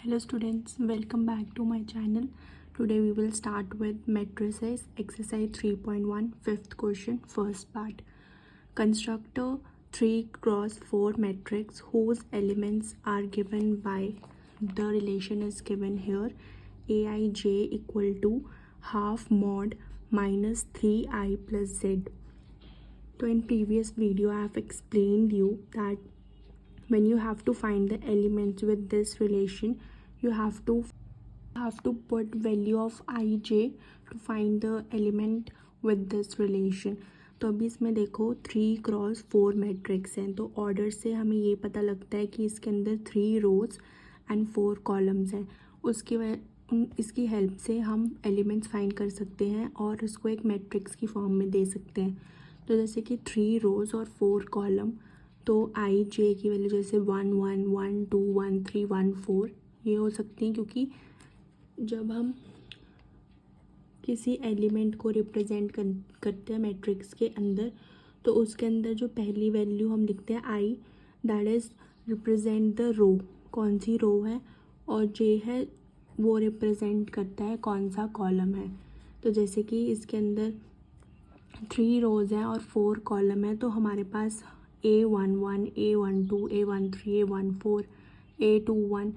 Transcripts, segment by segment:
Hello students, welcome back to my channel. Today we will start with matrices exercise 3.1 fifth question first part. Construct a 3 cross 4 matrix whose elements are given by the relation is given here aij equal to half mod minus 3i plus z. So in previous video I have explained you that when you have to find the elements with this relation, you have to put value of ij to find the element with this relation. तो अभी इसमें देखो 3 cross 4 matrix हैं, तो order से हमें ये पता लगता है कि इसके अंदर 3 रोज एंड 4 कॉलम्स हैं. इसकी हेल्प से हम एलिमेंट्स फाइंड कर सकते हैं और इसको एक मैट्रिक्स की फॉर्म में दे सकते हैं. तो जैसे कि 3 रोज और 4 कॉलम, तो आई जे की वैल्यू जैसे 1 1 1 2 1 3 1 4 ये हो सकती हैं, क्योंकि जब हम किसी एलिमेंट को रिप्रेजेंट करते हैं मैट्रिक्स के अंदर, तो उसके अंदर जो पहली वैल्यू हम लिखते हैं i, that is represent the row, कौन सी रो है, और जे है वो रिप्रेजेंट करता है कौन सा कॉलम है. तो जैसे कि इसके अंदर 3 रोज़ हैं और 4 कॉलम है, तो हमारे पास A11 A12 A13 A14 A21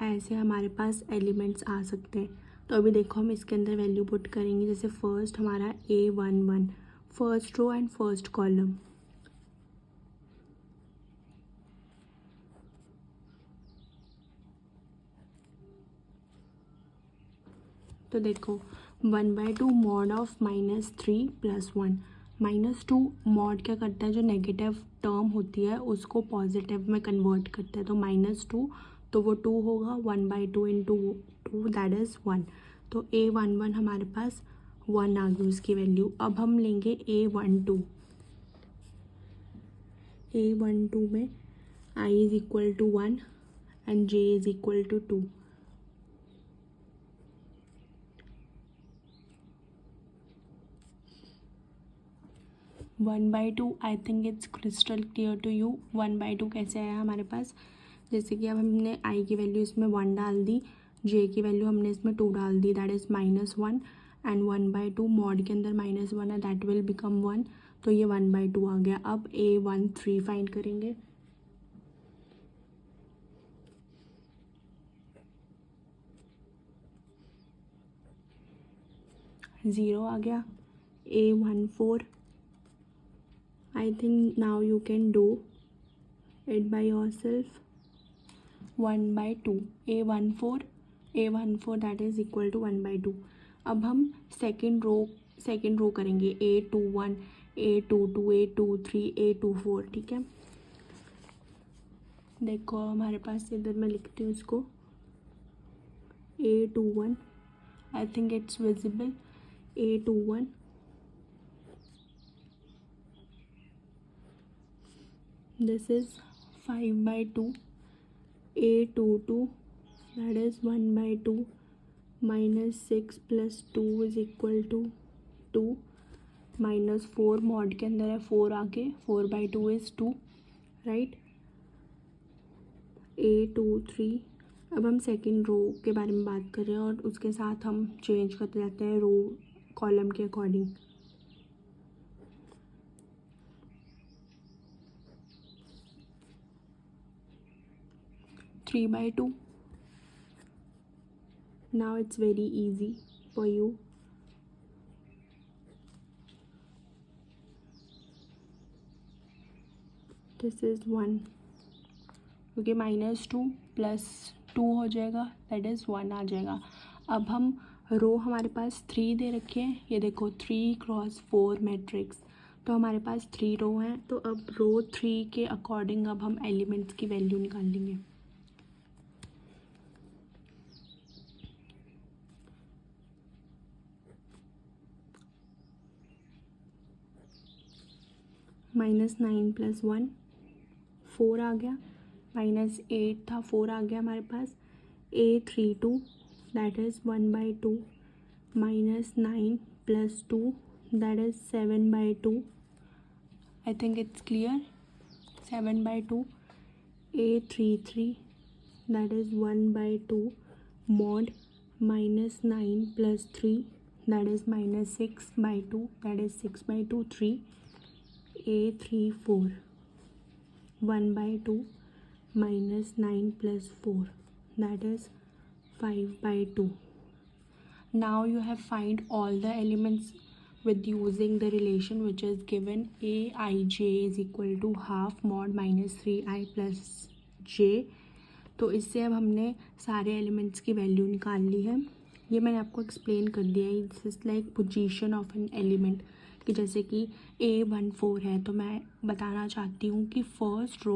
ऐसे हमारे पास एलिमेंट्स आ सकते हैं. तो अभी देखो हम इसके अंदर वैल्यू पुट करेंगे. जैसे फर्स्ट हमारा A11 first row and first column, तो देखो 1/2 मॉड ऑफ -3 + 1. -2 मॉड क्या करता है, जो नेगेटिव टर्म होती है उसको पॉजिटिव में कन्वर्ट करता है. तो -2 तो वो 2 होगा, 1/2 इंटू 2 दैट इज़ 1. तो A11 हमारे पास 1 आ गई उसकी वैल्यू. अब हम लेंगे A12 में I is equal to 1 and J is equal to 2. One by two I think it's crystal clear to you. 1/2 कैसे आया हमारे पास, जैसे कि अब हमने आई की वैल्यू इसमें 1 डाल दी, जे की वैल्यू हमने इसमें 2 डाल दी, दैट इज़ -1 एंड 1/2 मॉड के अंदर -1 है, दैट विल बिकम 1. तो ये 1/2 आ गया. अब A13 फाइंड करेंगे. ज़ीरो आ गया. A14 I think now you can do it by yourself. 1/2 A14 that is equal to 1/2. अब हम सेकेंड रो करेंगे. A21 A22 A23 A24. ठीक है, देखो हमारे पास इधर मैं लिखती हूँ इसको. A21 I think it's visible. A21 this is 5/2. A22 that is 1/2 -6 + 2 is equal to 2. -4 mod के अंदर है 4 आके, 4/2 is 2 राइट. A23. अब हम सेकेंड रो के बारे में बात कर रहे हैं और उसके साथ हम चेंज करते जाते हैं रो कॉलम के according. Three by 2. Now it's very easy for you. This is 1. क्योंकि -2 + 2 हो जाएगा, दैट इज़ 1 आ जाएगा. अब हम रो हमारे पास 3 दे रखे हैं. ये देखो 3 क्रॉस 4 मैट्रिक्स, तो हमारे पास 3 रो हैं. तो अब रो 3 के अकॉर्डिंग अब हम एलिमेंट्स की वैल्यू निकाल लेंगे. -9 + 1 4 आ गया. -8 था, 4 आ गया हमारे पास. A32 that is 1/2 -9 + 2 that is 7/2. I think it's clear. 7/2. A33 that is 1/2 mod -9 plus 3 that is -6/2 that is 6/2 3 a3 4 1/2 -9 plus 4 that is 5/2. Now you have find all the elements with using the relation which is given aij is equal to half mod -3i plus j. तो इससे अब हमने सारे elements की value निकाल ली है. ये मैंने आपको एक्सप्लेन कर दिया है. This is like position of an element कि जैसे कि A14 है तो मैं बताना चाहती हूँ कि फर्स्ट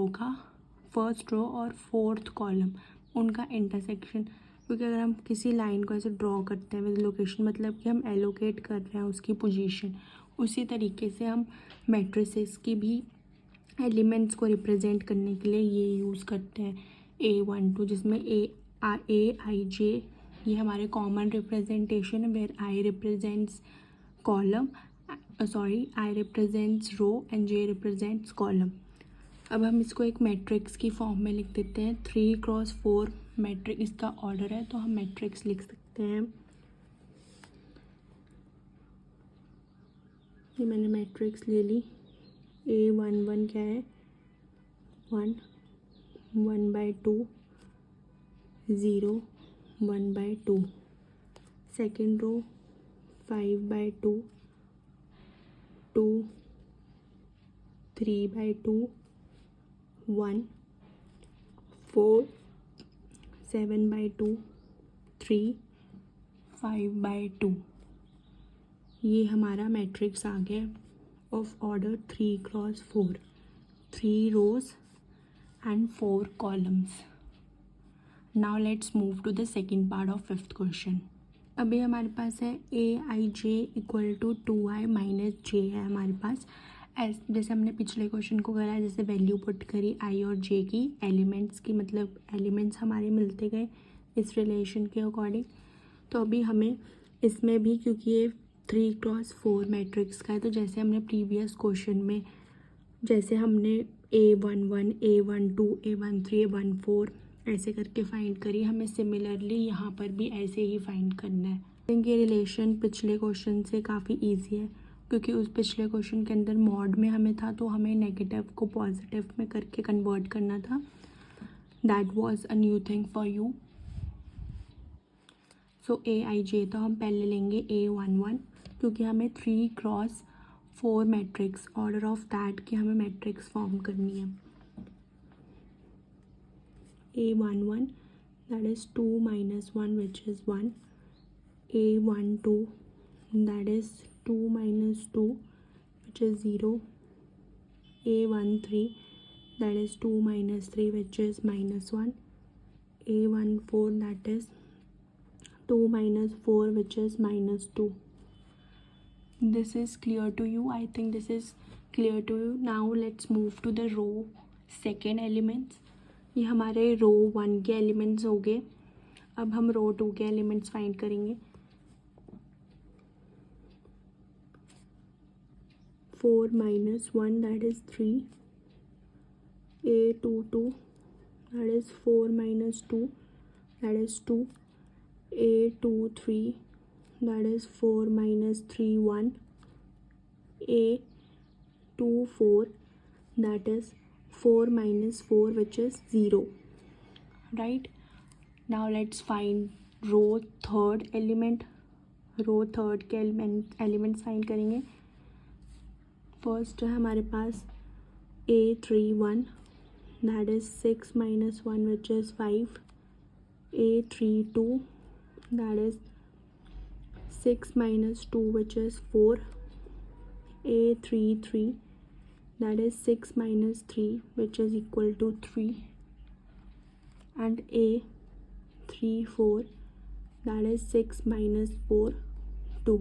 रो और फोर्थ कॉलम उनका इंटरसेक्शन, क्योंकि अगर हम किसी लाइन को ऐसे ड्रॉ करते हैं विद लोकेशन मतलब कि हम एलोकेट कर रहे हैं उसकी पोजीशन, उसी तरीके से हम मैट्रिसेस की भी एलिमेंट्स को रिप्रेजेंट करने के लिए ये यूज़ करते हैं A12 जिसमें Aij ये हमारे कॉमन रिप्रेजेंटेशन है where I represents column I represents row and J represents column. अब हम इसको एक मैट्रिक्स की फॉर्म में लिख देते हैं. 3x4 मैट्रिक्स इसका ऑर्डर है तो हम मैट्रिक्स लिख सकते हैं. ये मैंने मैट्रिक्स ले ली. A11 क्या है 1 1/2 0 1/2. Second row 5/2 2 3/2 1 4 7/2 3 5/2. ये हमारा मैट्रिक्स आ गया of order 3x4, 3 rows and 4 columns. Now let's move to the second part of fifth question. अभी हमारे पास है aij equal to 2i minus j है हमारे पास. जैसे हमने पिछले क्वेश्चन को करा है, जैसे वैल्यू पुट करी आई और जे की एलिमेंट्स की, मतलब एलिमेंट्स हमारे मिलते गए इस रिलेशन के अकॉर्डिंग. तो अभी हमें इसमें भी, क्योंकि ये 3x4 मैट्रिक्स का है, तो जैसे हमने प्रीवियस क्वेश्चन में जैसे हमने A11 A12 A13 A14 ऐसे करके फाइंड करी, हमें सिमिलरली यहाँ पर भी ऐसे ही फाइंड करना है. ये रिलेशन पिछले क्वेश्चन से काफ़ी इजी है, क्योंकि उस पिछले क्वेश्चन के अंदर मॉड में हमें था तो हमें नेगेटिव को पॉजिटिव में करके कन्वर्ट करना था. That was a new thing for you. So aij तो हम पहले लेंगे A11, क्योंकि हमें 3x4 matrix order of that की हमें मैट्रिक्स फॉर्म करनी है. A11 that is 2 minus 1 which is 1. A12 that is 2 minus 2 which is 0. A13 that is 2 minus 3 which is minus 1. A14 that is 2 minus 4 which is minus 2. This is clear to you? I think this is clear to you. Now let's move to the row second elements. ये हमारे रो 1 के elements हो गए. अब हम रो 2 के elements find करेंगे. 4 minus 1 that is 3. A22 that is 4 minus 2 that is 2. A23 that is 4 minus 3 1. A24 that is 4 minus 4 which is 0. Right? Now let's find row third element. Row third के elements find करेंगे. First है हमारे पास A31 that is 6 minus 1 which is 5. A32 that is 6 minus 2 which is 4. A33 that is 6 minus 3 which is equal to 3. And A34 that is 6 minus 4 2.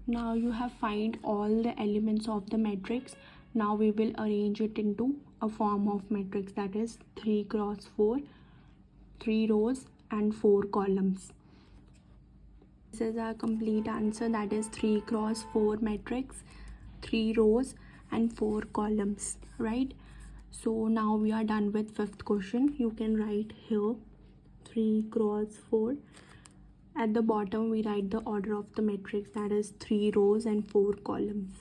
Now you have find all the elements of the matrix. Now we will arrange it into a form of matrix, that is 3x4, 3 rows and 4 columns. This is our complete answer, that is 3x4 matrix, 3 rows and 4 columns. Right? So now we are done with fifth question. You can write here 3 cross 4. At the bottom we write the order of the matrix, that is 3 rows and 4 columns.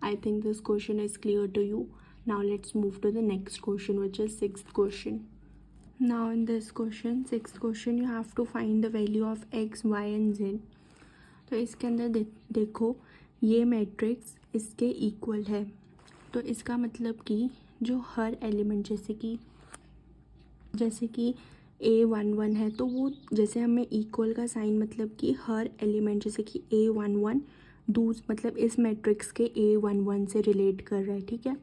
I think this question is clear to you. Now let's move to the next question, which is sixth question. Now in this question, sixth question, you have to find the value of x, y and z. तो इसके अंदर देखो ये matrix इसके equal है, तो इसका मतलब कि जो हर एलिमेंट जैसे कि A11 है, तो वो जैसे हमें इक्वल का साइन मतलब कि हर एलिमेंट जैसे कि A11 मतलब इस मैट्रिक्स के A11 से रिलेट कर रहा है, ठीक है।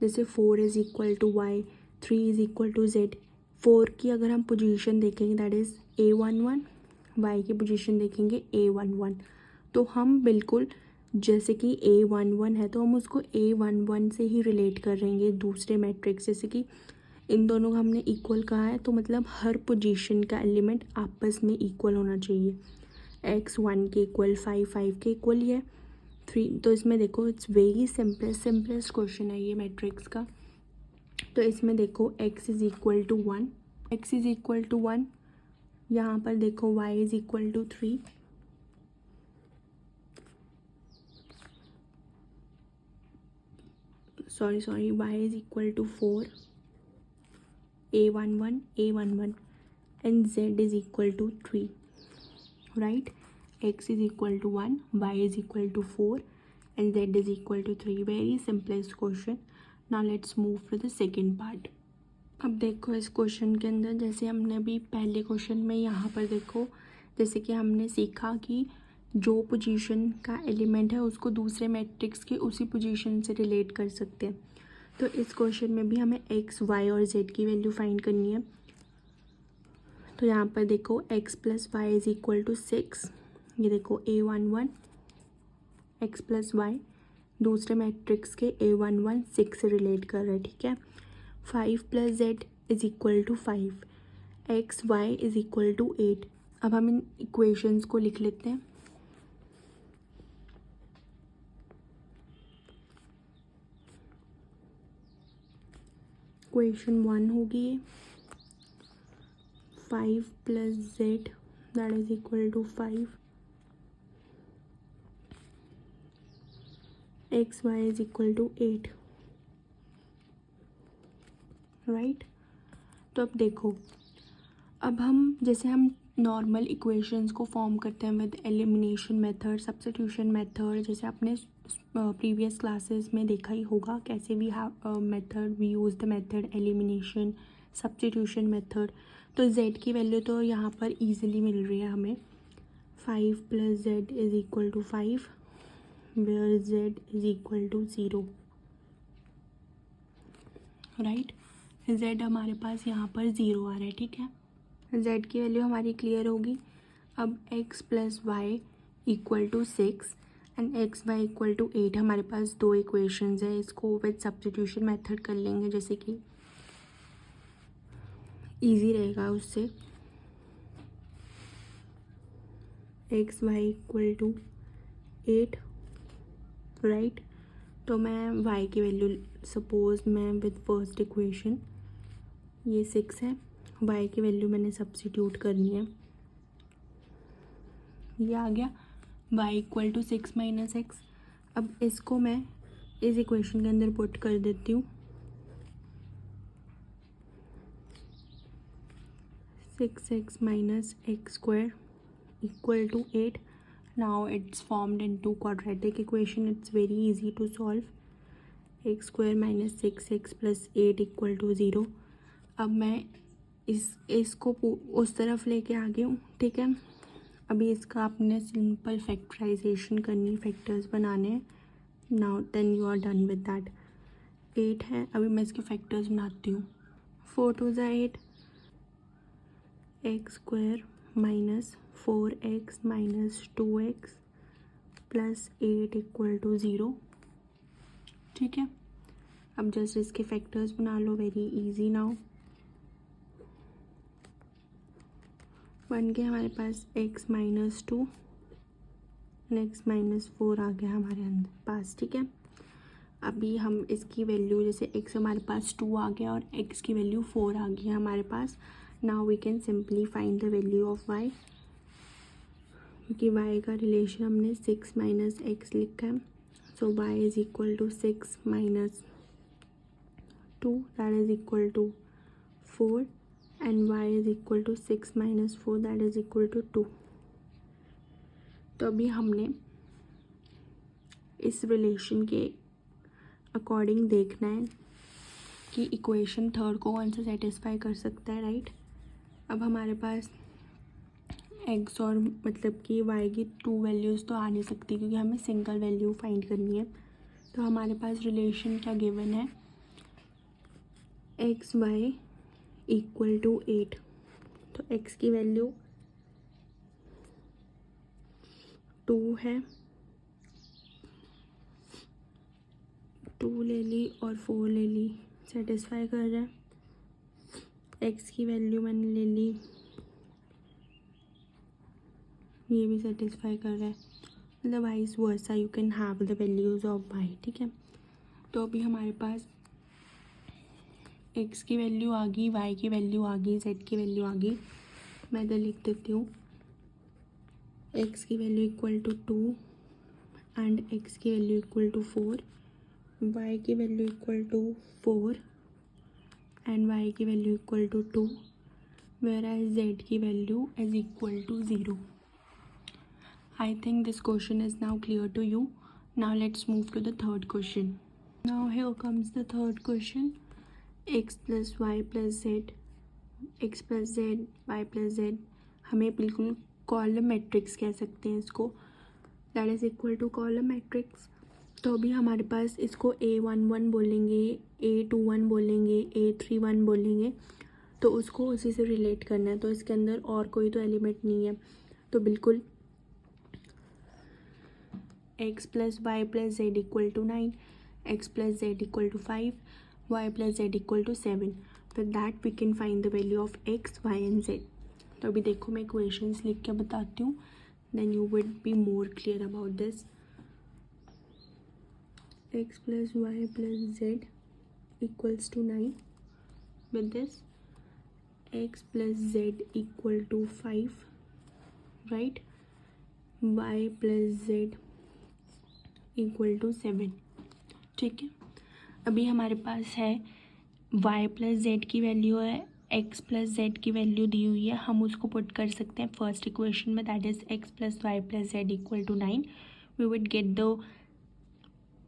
जैसे 4 is equal to y, 3 is equal to z. 4 की अगर हम पोजीशन देखेंगे दैट इज़ A11, वाई की पोजीशन देखेंगे A11, तो हम बिल्कुल जैसे कि A11 है तो हम उसको A11 से ही रिलेट कर रहेंगे दूसरे मैट्रिक्स, जैसे कि इन दोनों का हमने इक्वल कहा है, तो मतलब हर पोजीशन का एलिमेंट आपस में इक्वल होना चाहिए। x 1 के इक्वल, 5 के इक्वल ही है, 3, तो इसमें देखो इट्स वेरी सिंपलेस्ट क्वेश्चन है ये मैट्रिक्स का। तो इसमें देखो x is equal to 1, x is equal to 1, यहाँ पर देखो y is equal to 3, sorry y is equal to 4, A11 and z is equal to 3, right? X is equal to 1, y is equal to 4 and z is equal to 3. Very simplest question. Now let's move to the second part. अब देखो इस question के अंदर जैसे हमने अभी पहले question में यहाँ पर देखो जैसे कि हमने सीखा कि जो पोजीशन का एलिमेंट है उसको दूसरे मैट्रिक्स के उसी पोजीशन से रिलेट कर सकते हैं, तो इस क्वेश्चन में भी हमें x, y और z की वैल्यू फाइंड करनी है। तो यहाँ पर देखो x plus y is equal to 6, ये देखो A11 x प्लस वाई दूसरे मैट्रिक्स के A11 6 से रिलेट कर रहा है, ठीक है। 5 plus z is equal to 5, x y is equal to 8। अब हम इन इक्वेशंस को लिख लेते हैं। इक्वेशन 1 होगी ये 5 plus z that is equal to 5, x y is equal to 8, right. तो अब देखो, अब हम जैसे हम नॉर्मल इक्वेशंस को फॉर्म करते हैं with elimination method, substitution method, जैसे आपने प्रीवियस क्लासेस में देखा ही होगा कैसे we have method, we use the method elimination, substitution method. तो z की वैल्यू तो यहाँ पर इजीली मिल रही है हमें, 5 plus z is equal to 5 where z is equal to 0, right. z हमारे पास यहाँ पर 0 आ रहा है, ठीक है। z की वैल्यू हमारी क्लियर होगी। अब x plus y equal to 6 and x y equal to 8, हमारे पास दो इक्वेशंस है, इसको विद सब्स्टिट्यूशन मेथड कर लेंगे जैसे कि इजी रहेगा उससे। X y equal to 8, right. तो मैं y की वैल्यू सपोज मैं विद फर्स्ट इक्वेशन ये 6 है, y की वैल्यू मैंने सब्स्टिट्यूट करनी है, ये आ गया y equal to 6 minus x. अब इसको मैं इस इक्वेशन के अंदर पुट कर देती हूँ, 6x minus x square equal to 8। Now it's formed into quadratic equation, it's very easy to solve. X square minus 6x plus 8 equal to 0। अब मैं इसको उस तरफ लेके आ गई हूँ, ठीक है। अभी इसका आपने सिंपल फैक्टराइजेशन करनी, फैक्टर्स बनाने हैं। Now then you are done with that. 8 है, अभी मैं इसके फैक्टर्स बनाती हूँ। 4 टू ज़ा 8, x square minus 4x minus 2x plus 8 equal to 0, ठीक है। अब जस्ट इसके फैक्टर्स बना लो, वेरी इजी। नाउ बन गया हमारे पास x minus 2 and x minus 4 आ गया हमारे अंदर पास, ठीक है। अभी हम इसकी वैल्यू, जैसे x हमारे पास 2 आ गया और x की वैल्यू 4 आ गई है हमारे पास. Now we can simply find the value of y, क्योंकि y का रिलेशन हमने 6 माइनस एक्स लिखा है. So y is equal to 6 minus 2, that is equal to 4, and y is equal to 6 minus 4, that is equal to 2. तो अभी हमने इस relation के अकॉर्डिंग देखना है कि इक्वेशन थर्ड को कौन सा सेटिस्फाई कर सकता है, राइट. अब हमारे पास एक्स और मतलब कि वाई की 2 वैल्यूज़ तो आ नहीं सकती, क्योंकि हमें सिंगल वैल्यू फाइंड करनी है. तो हमारे पास रिलेशन क्या गिवन है, एक्स वाई इक्वल टू 8. तो एक्स की वैल्यू 2 है, 2 ले ली और 4 ले ली, सेटिस्फाई कर रहा है. एक्स की वैल्यू मैंने ले ली, ये भी सेटिस्फाई कर रहा है. मतलब vice versa you can have the values of y, ठीक है. तो अभी हमारे पास एक्स की वैल्यू आ गई, वाई की वैल्यू आ गई, जेड की वैल्यू आ गई. मैं इधर लिख देती हूँ एक्स की value equal to 2 and x की वैल्यू इक्वल टू 4, वाई की value equal to 4 and y की value equal to 2, whereas z की वैल्यू is equal to 0. I think this question is now clear to you. Now let's move to the third question. Now here comes the third question. x plus y plus z, x plus z, y plus z, हमें बिल्कुल column matrix कह सकते हैं इसको, that is equal to column matrix. तो अभी हमारे पास इसको A11 बोलेंगे, A21 बोलेंगे, A31 बोलेंगे. तो उसको उसी से रिलेट करना है. तो इसके अंदर और कोई तो एलिमेंट नहीं है, तो बिल्कुल x plus y plus z equal to 9, x plus z equal to 5, y plus z equal to 7. With that we can find the value of x, y एंड z. तो अभी देखो मैं इक्वेशंस लिख के बताती हूँ, then you will be more clear about this. x plus y plus z equals to 9. With this x plus z equal to 5, right, y plus z equal to 7. ठीक है. अभी हमारे पास है y plus z की value है, x plus z की value दी हुई है. हम उसको पुट कर सकते हैं फर्स्ट इक्वेशन में, that is x plus y plus z equal to 9. We would get the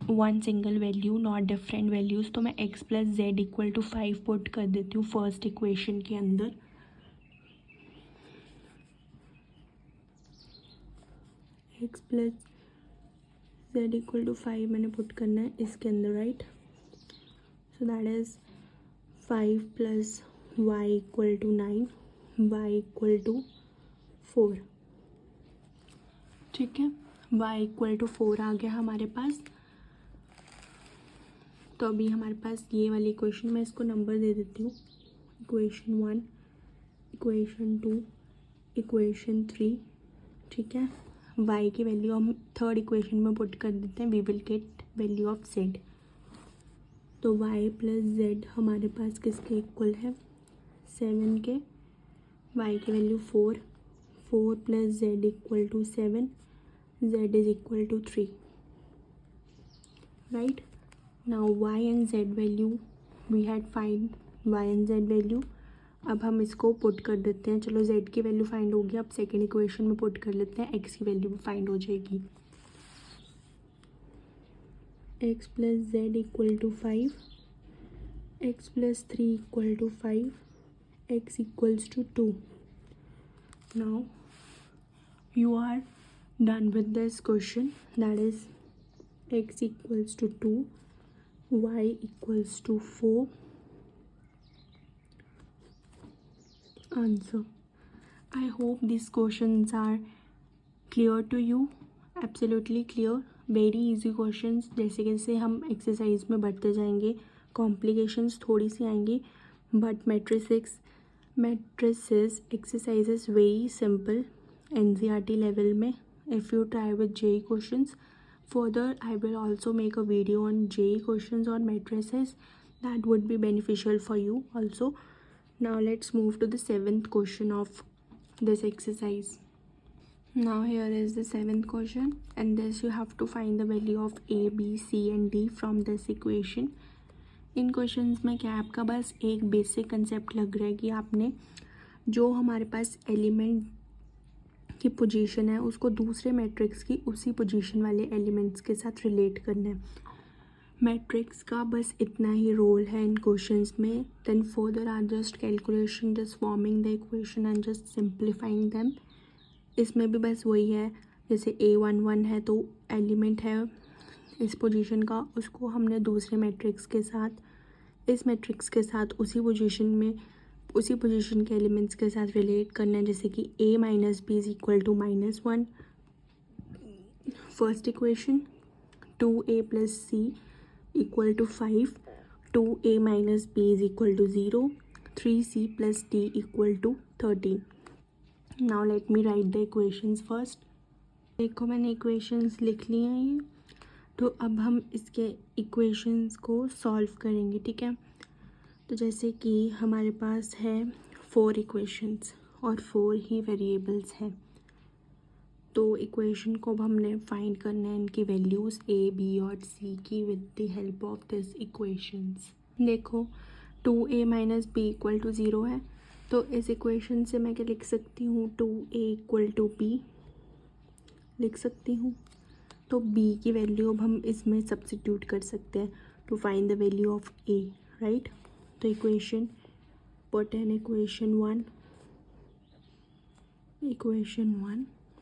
one single value, not different values. तो मैं x plus z equal to 5 put कर देती हूँ फर्स्ट इक्वेशन के अंदर. x plus z equal to 5 मैंने put करना है इसके अंदर, right. So that is 5 plus y equal to 9, y equal to 4. ठीक है, y इक्वल टू 4 आ गया हमारे पास. तो अभी हमारे पास ये वाली इक्वेशन, मैं इसको नंबर दे देती हूँ. Equation 1, equation 2, equation 3. ठीक है, y की वैल्यू हम थर्ड इक्वेशन में पुट कर देते हैं. We will get value of z. तो y प्लस जेड हमारे पास किसके इक्वल है, 7 के. y की value 4, 4 plus z equal to 7, z is equal to 3, right. Now y एंड z value we had find y एंड z वैल्यू. अब हम इसको पुट कर देते हैं. चलो z की वैल्यू फाइंड होगी, अब सेकेंड इक्वेशन में पुट कर लेते हैं, x की वैल्यू फाइंड हो जाएगी. x plus z equal to 5, x plus 3 equal to 5, x equals to 2. Now you are done with this question, that is x equals to 2, y equals to 4. Answer. I hope these questions are clear to you, absolutely clear, very easy questions. जैसे जैसे हम exercise में बढ़ते जाएंगे complications थोड़ी सी आएंगी, but matrices exercise is very simple. NCERT level में if you try with JEE questions Further, I will also make a video on JEE questions on matrices. That would be beneficial for you also. Now let's move to the 7th question of this exercise. Now here is the 7th question, and this you have to find the value of A, B, C and D from this equation. In questions में क्या आपका बस एक basic concept लग रहा है कि आपने जो हमारे पास एलिमेंट की पोजीशन है उसको दूसरे मैट्रिक्स की उसी पोजीशन वाले एलिमेंट्स के साथ रिलेट करना है. मैट्रिक्स का बस इतना ही रोल है इन क्वेश्चंस में. Then further are just calculation, just forming the equation and just simplifying them. इसमें भी बस वही है, जैसे A11 है तो एलिमेंट है इस पोजीशन का, उसको हमने दूसरे मैट्रिक्स के साथ इस मैट्रिक्स के साथ उसी पोजीशन में उसी पोजीशन के एलिमेंट्स के साथ रिलेट करना है. जैसे कि A minus b is equal to -1 first equation, 2A plus c equal to 5, 2A minus b is equal to 0, 3C plus D equal to 13. Now let me write the equations first. देखो मैंने equations लिख ली हैं ये, तो अब हम इसके equations को सॉल्व करेंगे. ठीक है, तो जैसे कि हमारे पास है 4 इक्वेशंस और 4 ही वेरिएबल्स हैं. तो इक्वेशन को अब हमने फाइंड करना है इनकी वैल्यूज़ A, B और C की with the help of this equations. देखो 2A minus B equal to 0 है, तो इस इक्वेशन से मैं क्या लिख सकती हूँ, 2A इक्वल टू B लिख सकती हूँ. तो B की वैल्यू अब हम इसमें सब्स्टिट्यूट कर सकते हैं to find the value of A, right. तो equation put in equation 1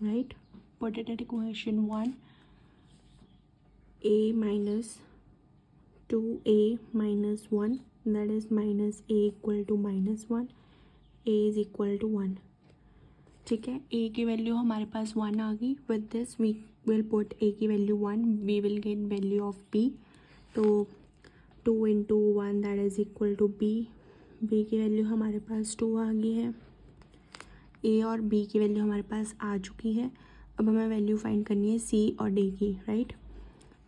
right, put it at equation 1. A minus 2A minus 1, that is minus A equal to -1, A is equal to 1. ठीक है, A की value हमारे पास 1 आ गई. With this we will put A की value 1, we will get value of B. तो 2 into 1 that is equal to B. B की value हमारे पास 2 आ गई है. A और B की वैल्यू हमारे पास आ चुकी है. अब हमें वैल्यू फाइंड करनी है C और D की, राइट.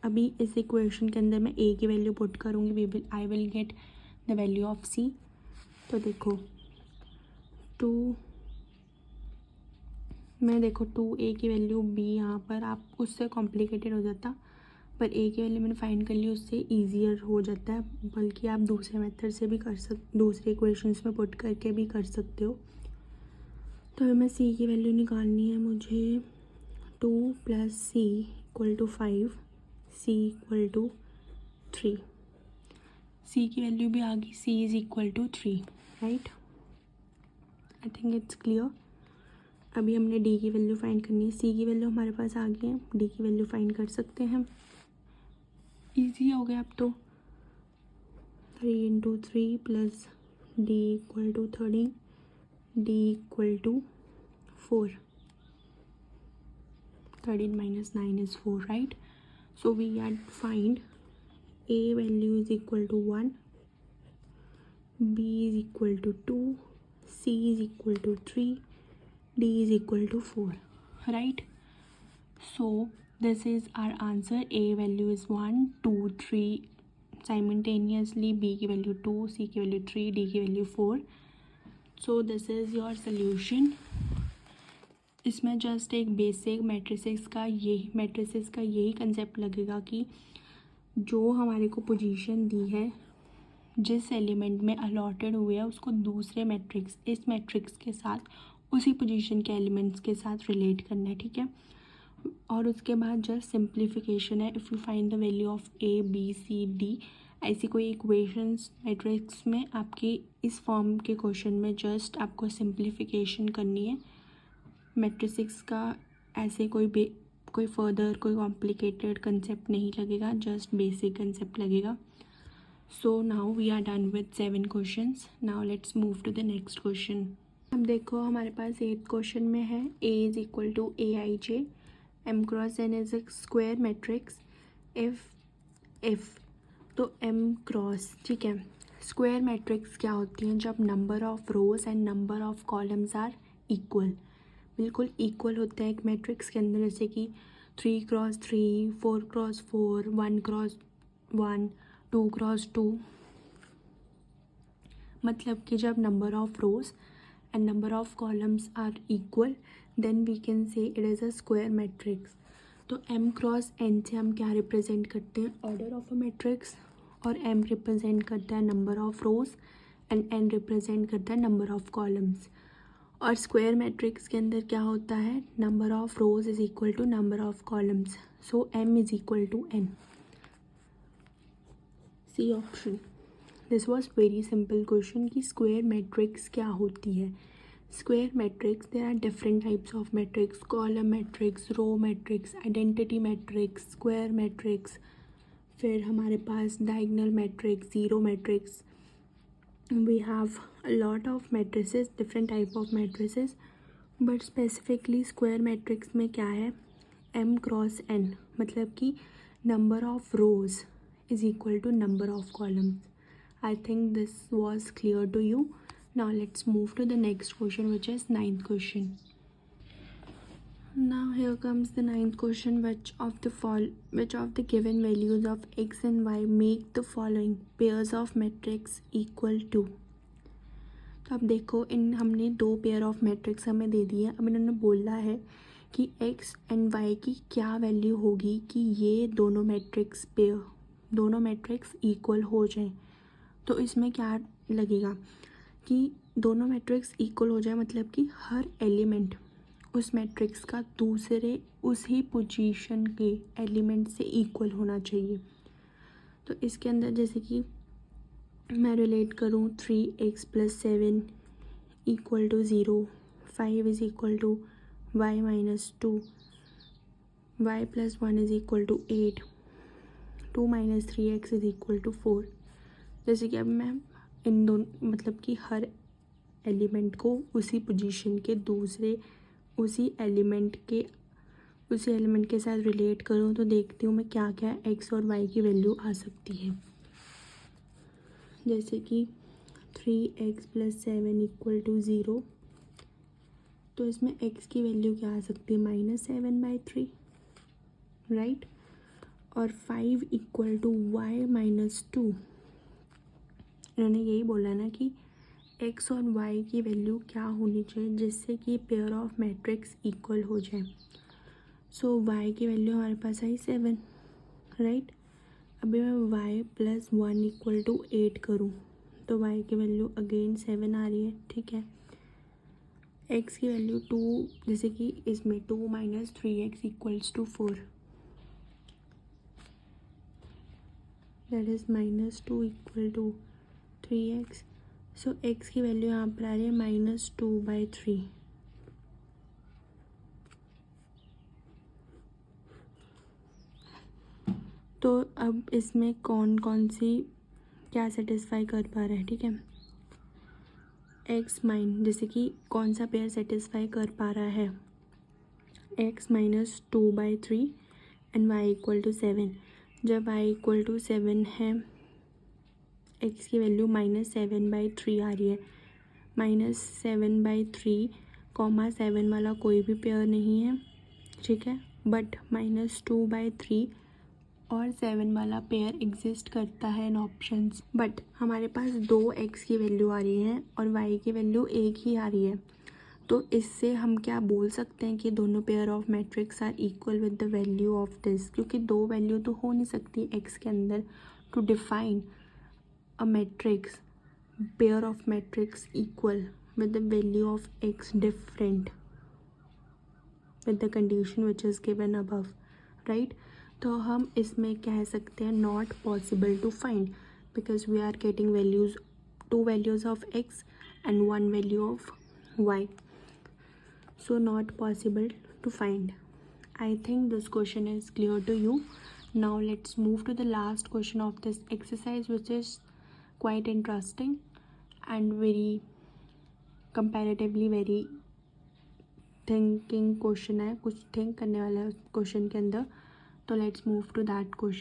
अभी इस इक्वेशन के अंदर मैं A की वैल्यू पुट करूँगी, I will get the value of C. तो देखो 2A की वैल्यू B यहाँ पर आप उससे कॉम्प्लिकेटेड हो जाता, पर A की वैल्यू मैंने फाइंड कर ली, उससे ईजियर हो जाता है. बल्कि आप दूसरे मेथड से भी दूसरे इक्वेशंस में पुट करके भी कर सकते हो. तो हमें C की वैल्यू निकालनी है मुझे. 2 plus C equal to 5, C equal to 3. C की वैल्यू भी आ गई, C is equal to 3, right. I think it's clear. अभी हमने D की वैल्यू फाइंड करनी है. C की वैल्यू हमारे पास आ गई है, D की वैल्यू फाइंड कर सकते हैं. ईजी हो गया अब तो. 3 into 3 plus D equal to 13, D equal to 4. 13 minus 9 is 4, right. So we had to find A value is equal to 1, B is equal to 2, C is equal to 3, D is equal to 4, right. So this is our answer. A value is 1, 2, 3 simultaneously, B की value 2, C की value 3, D की value 4. So this is your solution. इसमें just एक basic matrices का यही concept लगेगा कि जो हमारे को पोजीशन दी है, जिस एलिमेंट में अलॉटेड हुए है, उसको दूसरे मैट्रिक्स इस मैट्रिक्स के साथ उसी पोजीशन के एलिमेंट्स के साथ रिलेट करना है. ठीक है, और उसके बाद जस्ट सिंप्लीफिकेशन है. If you find the value of A, B, C, D, ऐसी कोई इक्वेशंस मैट्रिक्स में आपकी इस फॉर्म के क्वेश्चन में जस्ट आपको सिंप्लीफिकेशन करनी है. मैट्रिसेस का ऐसे कोई फर्दर कोई कॉम्प्लिकेटेड कंसेप्ट नहीं लगेगा, जस्ट बेसिक कंसेप्ट लगेगा. So now we are done with 7 questions. Now let's move to the next question. अब देखो हमारे पास 8th क्वेश्चन में है A is equal to AIJ, M cross N is a square matrix if तो M cross, ठीक है. Square matrix क्या होती हैं, जब number of rows and number of columns are equal, बिल्कुल इक्वल होते हैं एक मैट्रिक्स के अंदर. जैसे कि 3x3, 4x4, 1x1, 2x2. मतलब कि जब number of rows and number of columns are equal then we can say it is a square matrix. तो m क्रॉस n से हम क्या रिप्रेजेंट करते हैं, ऑर्डर ऑफ अ मैट्रिक्स, और m रिप्रेजेंट करता है number of rows and n represent करता है नंबर ऑफ कॉलम्स. और स्क्वायर मैट्रिक्स के अंदर क्या होता है, number of rows is equal to number of columns. So m is equal to n. C option. This was very simple question कि square matrix क्या होती है. Square matrix, there are different types of matrix, column matrix, row matrix, identity matrix, square matrix, फिर हमारे पास diagonal matrix, zero matrix. We have a lot of matrices, different type of matrices, but specifically square matrix में क्या है, m cross n, मतलब कि number of rows is equal to number of columns. I think this was clear to you. Now let's move to the next question, which is ninth question. Now here comes the ninth question. Which of the given values of x and y make the following pairs of matrix equal to? तो अब देखो, हमने दो pair of matrix हमें दे दी है. अब इन्होंने बोला है कि x एंड y की क्या वैल्यू होगी कि ये दोनों मैट्रिक्स इक्वल हो जाएं. तो इसमें क्या लगेगा कि दोनों मैट्रिक्स इक्वल हो जाए, मतलब कि हर एलिमेंट उस मैट्रिक्स का दूसरे उसी पोजीशन के एलिमेंट से इक्वल होना चाहिए. तो इसके अंदर जैसे कि मैं रिलेट करूँ 3x + 7 equal to 0, 5 is equal to y - 2, y + 1 is equal to 8, 2 - 3x is equal to 4. जैसे कि अब मैं इन दोनों, मतलब कि हर एलिमेंट को उसी पोजीशन के दूसरे उसी एलिमेंट के साथ रिलेट करूँ तो देखती हूँ मैं क्या क्या x और y की वैल्यू आ सकती है. जैसे कि 3x + 7 इक्वल टू 0, तो इसमें x की वैल्यू क्या आ सकती है, -7/3, राइट. और 5 इक्वल टू y - 2. इन्होंने यही बोला ना कि x और y की वैल्यू क्या होनी चाहिए जिससे कि पेयर ऑफ मैट्रिक्स इक्वल हो जाए. सो y की वैल्यू हमारे पास आई 7, राइट. अभी मैं y + 1 इक्वल टू 8 करूँ तो y की वैल्यू अगेन 7 आ रही है, ठीक है. x की वैल्यू 2, जैसे कि इसमें 2 - 3x equals to 4, that is -2 equal to 3x. So x की वैल्यू यहाँ पर आ रही है -2/3. तो अब इसमें कौन कौन सी क्या सेटिस्फाई कर पा रहा है, ठीक है. x जैसे कि कौन सा पेयर सेटिस्फाई कर पा रहा है, x - 2/3 एंड y = 7. जब y = 7 है, x की वैल्यू -7/3 आ रही है. -7/3, 7 वाला कोई भी पेयर नहीं है, ठीक है. बट -2/3 और 7 वाला पेयर एग्जिस्ट करता है इन ऑप्शंस. बट हमारे पास 2 x की वैल्यू आ रही है और y की वैल्यू 1 ही आ रही है. तो इससे हम क्या बोल सकते हैं कि दोनों pair of matrix are equal with the value of this, क्योंकि दो वैल्यू तो हो नहीं सकती x के अंदर to define a matrix, pair of matrix equal with the value of x different with the condition which is given above, right. तो हम इसमें कह सकते हैं not possible to find because we are getting values, 2 values of x and 1 value of y, so not possible to find. I think this question is clear to you. Now let's move to the last question of this exercise, which is quite interesting and very comparatively very thinking question है, कुछ think करने वाला है question के अंदर. तो let's move to that question.